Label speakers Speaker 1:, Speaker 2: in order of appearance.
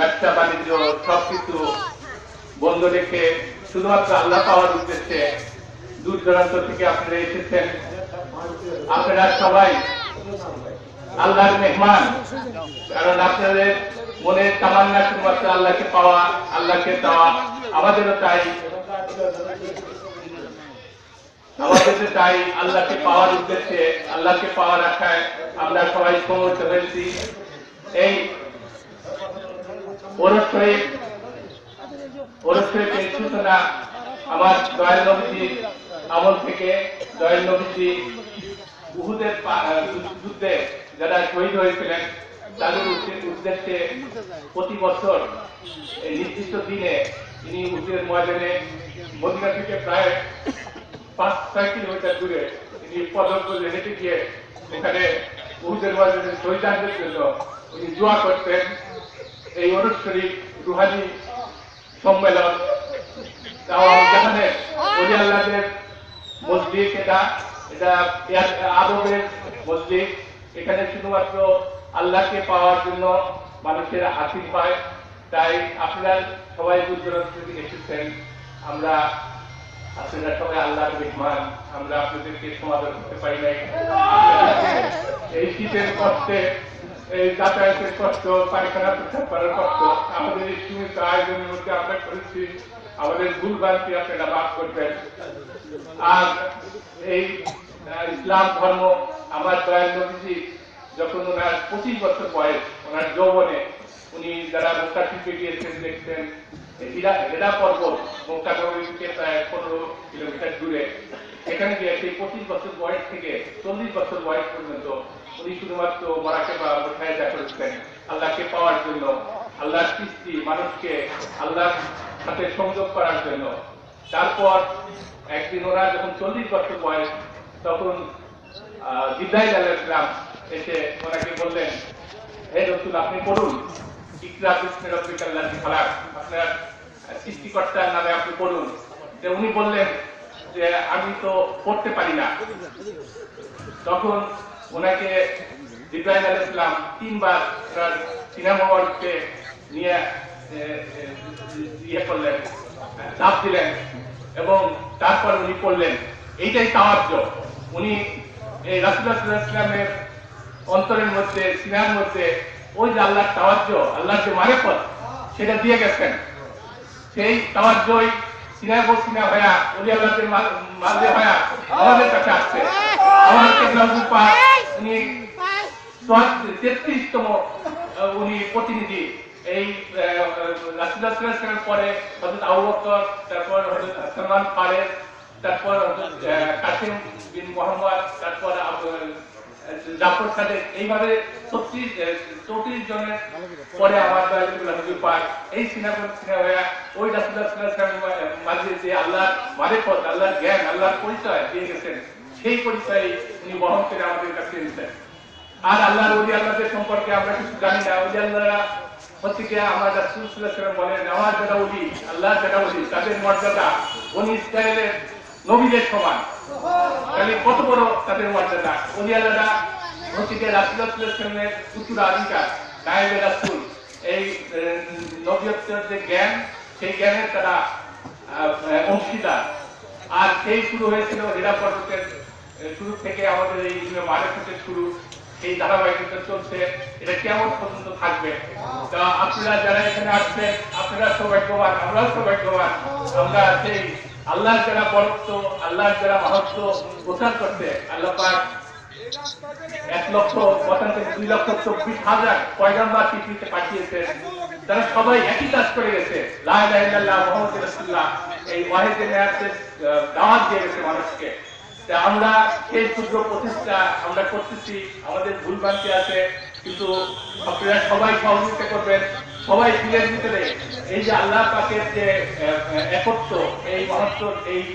Speaker 1: ব্যবসা বাণিজ্য সবকিছু বন্ধ রেখে শুধুমাত্র আল্লাহ পাওয়ার উদ্দেশ্যে দূর দূরান্ত থেকে আপনারা এসেছেন। আপনারা সবাই আল্লাহর মেহমান, কারণ আপনাদের মনের তামান্না শুধুমাত্র আল্লাহকে পাওয়া, আল্লাহকে দেওয়া। আমাদেরও তাই, আল্লাহকে পাওয়ার উদ্দেশ্যে, আল্লাহকে পাওয়ার আশায় আমরা সবাই সমবেত হয়েছি। এই ওরস শরীফের সূচনা আমার দয়াল নবীজির আমল থেকে। দয়াল নবীজি উহুদের যুদ্ধে যারা শহীদ হয়েছিলেন তাদের উদ্দেশ্যে প্রতি বছর এই নির্দিষ্ট দিনে তিনি উহুদের ময়দানে মদিনা থেকে প্রায় 5-6 কিলোমিটার দূরে তিনি পদক করে হেঁটে গিয়ে ওখানে উহুদের ময়দানে শহীদদের জন্য উনি দোয়া করতেন। এই ওরস শরীফ রুহানি সম্মেলন, যেখানে ওলি আল্লাহদের মসজিদ, এটা আদবের মসজিদ। এখানে শুধুমাত্র আল্লাহকে পাওয়ার জন্য মানুষের হাসিল হয়। তাই আপনারা সবাই দূর দূরান্ত থেকে এসেছেন। আপনারা সবাই আল্লাহর মেহমান, আমরা আপনাদেরকে সমাদর করতে পারি নাই। এই শীতের কষ্টে, এই যাতায়াতের কষ্ট, পায়খানা প্রস্রাব করার কষ্ট, আমাদের এই সীমিত আয়োজনের মধ্যে আমরা করেছি। আমাদের ভুল ভ্রান্তি আপনারা মাফ করবেন। আর এই ইসলাম ধর্ম, আমার দয়াল নবীজি যখন ওনার 25 বছর বয়স, ওনার যৌবনে উনি যারা মক্কা থেকে গিয়েছেন দেখছেন হেরা পর্বত, মক্কা নগরী থেকে প্রায় 15 কিলোমিটার দূরে। এখানে গিয়ে সেই 25 বছর বয়স থেকে 40 বছর বয়স পর্যন্ত উনি শুধুমাত্র মোরাকাবা মুশাহিদা করেছেন আল্লাহকে পাওয়ার জন্য, আল্লাহর সৃষ্টি মানুষকে আল্লাহর সাথে সংযোগ করার জন্য। তারপর একদিন ওরা যখন 40 বছর বয়স, তখন জিবরাইল আলাইহিস সালাম এসে ওনাকে বললেন, হে রাসূল, আপনি পড়ুন, ইকরা বিসমি রাব্বিকাল লাযী খালাক, আপনার সৃষ্টিকর্তার নামে আপনি পড়ুন। যে উনি বললেন যে আমি তো পড়তে পারি না। তখন ওনাকে জিবরাইল আলাইহিস সালাম 3 বার তার সিনা মোবারককে নিয়ে করলেন, চাপ দিলেন, এবং তারপর উনি পড়লেন। এইটাই তাওয়াজ্জু। উনি এই রাসূলুল্লাহ সাল্লাল্লাহু আলাইহি ওয়াসাল্লামের অন্তরের মধ্যে, সিনার মধ্যে ওই যে আল্লাহর তাওয়াজ্জু, আল্লাহর যে মারিফত, সেটা দিয়ে গেছেন। সেই তাওয়াজ্জুই সিনায় সিনা হয়া, ওলি আল্লাহদের মাঝে হয়া আমাদের কাছে আসছে। আমাদের কেবলাউল পাক উনি 33তম উনি প্রতিনিধি। এই রাসূলুল্লাহ সাল্লাল্লাহু আলাইহি ওয়াসাল্লামের পরে হযরত আবু বকর, তারপর হযরত সালমান ফারেস, তারপর হযরত কাসিম বিন মুহাম্মদ, তারপর জাফর সাদেক, এইভাবে 34 জনের পরে আমার দয়ালু পাক এই সিনা হয়ে ওই রাসূলুল্লাহ সাল্লাল্লাহু আলাইহি ওয়াসাল্লামের মাঝে যে আল্লাহর মারিফত, আল্লাহর জ্ঞান, আল্লাহর পরিচয় দিয়ে গেছেন, সেই পরিচয় উনি বহন করে আমাদের কাছে এনেছেন। আর আল্লাহর ওলি আল্লাহদের সম্পর্কে আমরা কিছু জানি না। ওলি আল্লাহরা হচ্ছে কি, আমার রাসূল সাল্লাল্লাহু আলাইহি ওয়াসাল্লাম বলেন, আমার যারা ওলি, আল্লাহর যারা ওলি, তাদের মর্যাদা বনী ইসরায়েলের নবীদের সমান। তাহলে কত বড় তাদের মর্যাদা। ওলি আল্লাহরা হচ্ছে কি রাসূলুল্লাহ সাল্লাল্লাহু আলাইহি ওয়াসাল্লামের উত্তরাধিকার, নায়েবে রাসূল। এই নবুয়তের যে জ্ঞান, সেই জ্ঞানের তারা অংশীদার। আর সেই শুরু হয়েছিল হেরা পর্বতের শুরু থেকে আমাদের এই মারিফতের শুরু। এই ধারাবাহিকতা চলছে, এটা কিয়ামত পর্যন্ত থাকবে। তা আপনারা যারা এখানে আসছেন, আপনারা সৌভাগ্যবান, আমরাও সৌভাগ্যবান। আমরা সেই আল্লাহর যারা বরত্ব, আল্লাহর যারা মাহাত্ম্য প্রচার করতে আল্লাহ পাক 1,95,2,24,000 পয়গম্বর পৃথিবীতে পাঠিয়েছেন। তারা সবাই একই কাজ করে গেছে, লা ইলাহা ইল্লাল্লাহ মুহাম্মাদুর রাসূলুল্লাহ, এই ওয়াহিদে নিয়াতের দাওয়াত দিয়ে গেছে মানুষকে। আমরা সেই ক্ষুদ্র প্রচেষ্টা আমরা করতেছি, আমাদের ভুলভ্রান্তি আছে, কিন্তু আপনারা সবাই সহযোগিতা করবেন। সবাই দিলের ভিতরে এই যে আল্লাহ পাকের যে একত্ব, এই মহত্ব, এই